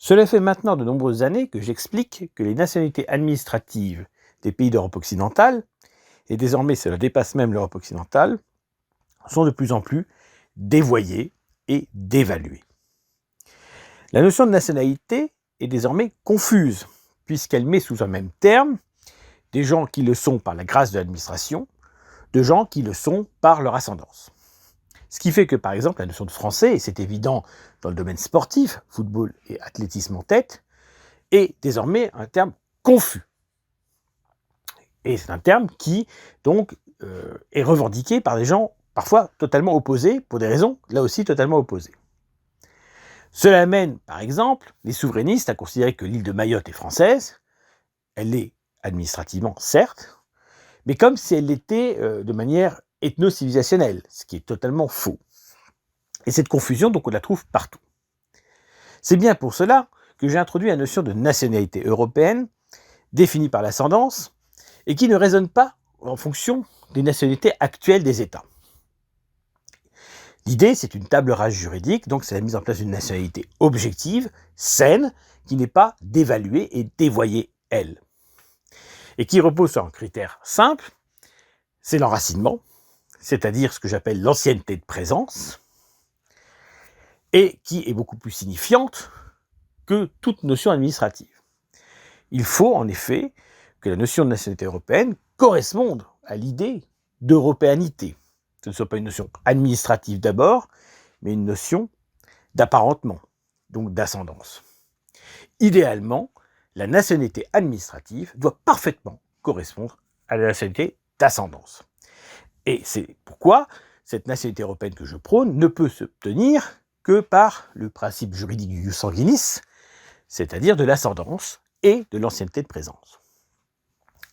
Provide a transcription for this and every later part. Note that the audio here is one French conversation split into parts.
Cela fait maintenant de nombreuses années que j'explique que les nationalités administratives des pays d'Europe occidentale, et désormais cela dépasse même l'Europe occidentale, sont de plus en plus dévoyées et dévaluées. La notion de nationalité est désormais confuse, puisqu'elle met sous un même terme des gens qui le sont par la grâce de l'administration, de gens qui le sont par leur ascendance. Ce qui fait que, par exemple, la notion de français, et c'est évident dans le domaine sportif, football et athlétisme en tête, est désormais un terme confus. Et c'est un terme qui, donc, est revendiqué par des gens parfois totalement opposés, pour des raisons, là aussi, totalement opposées. Cela amène, par exemple, les souverainistes à considérer que l'île de Mayotte est française, elle l'est administrativement, certes, mais comme si elle l'était de manière ethno-civilisationnelle, ce qui est totalement faux. Et cette confusion, donc, on la trouve partout. C'est bien pour cela que j'ai introduit la notion de nationalité européenne, définie par l'ascendance, et qui ne raisonne pas en fonction des nationalités actuelles des États. L'idée, c'est une table rase juridique, donc c'est la mise en place d'une nationalité objective, saine, qui n'est pas dévaluée et dévoyée, elle. Et qui repose sur un critère simple, c'est l'enracinement, c'est-à-dire ce que j'appelle l'ancienneté de présence, et qui est beaucoup plus signifiante que toute notion administrative. Il faut en effet que la notion de nationalité européenne corresponde à l'idée d'européanité. Ce ne soit pas une notion administrative d'abord, mais une notion d'apparentement, donc d'ascendance. Idéalement, la nationalité administrative doit parfaitement correspondre à la nationalité d'ascendance. Et c'est pourquoi cette nationalité européenne que je prône ne peut s'obtenir que par le principe juridique du jus sanguinis, c'est-à-dire de l'ascendance et de l'ancienneté de présence.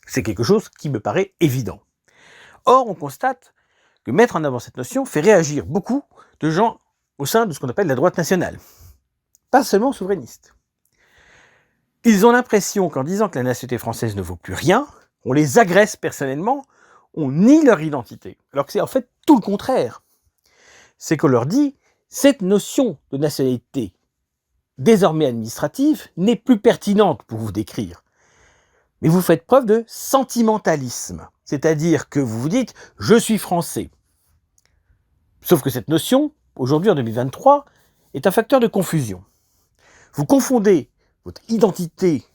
C'est quelque chose qui me paraît évident. Or, on constate que mettre en avant cette notion fait réagir beaucoup de gens au sein de ce qu'on appelle la droite nationale, pas seulement souverainistes. Ils ont l'impression qu'en disant que la nationalité française ne vaut plus rien, on les agresse personnellement, on nie leur identité, alors que c'est en fait tout le contraire. C'est qu'on leur dit, cette notion de nationalité désormais administrative n'est plus pertinente pour vous décrire. Mais vous faites preuve de sentimentalisme, c'est-à-dire que vous vous dites « je suis français ». Sauf que cette notion, aujourd'hui en 2023, est un facteur de confusion. Vous confondez votre identité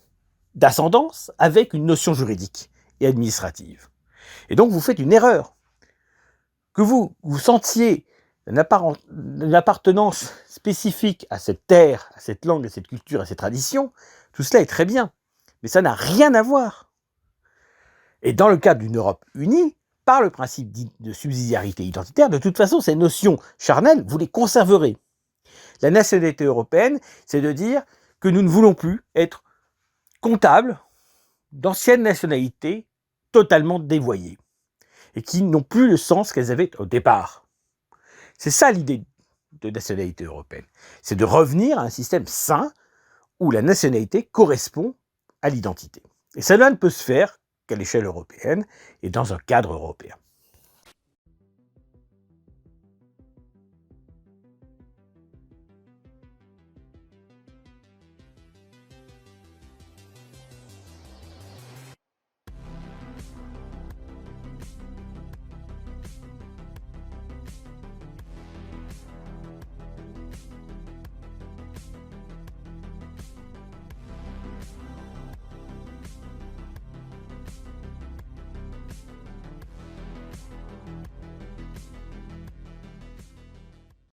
d'ascendance avec une notion juridique et administrative. Et donc vous faites une erreur. Que vous sentiez une appartenance spécifique à cette terre, à cette langue, à cette culture, à cette tradition, tout cela est très bien. Mais ça n'a rien à voir. Et dans le cadre d'une Europe unie, par le principe de subsidiarité identitaire, de toute façon, ces notions charnelles, vous les conserverez. La nationalité européenne, c'est de dire que nous ne voulons plus être comptables d'anciennes nationalités totalement dévoyées et qui n'ont plus le sens qu'elles avaient au départ. C'est ça l'idée de nationalité européenne. C'est de revenir à un système sain où la nationalité correspond à l'identité. Et cela ne peut se faire qu'à l'échelle européenne et dans un cadre européen.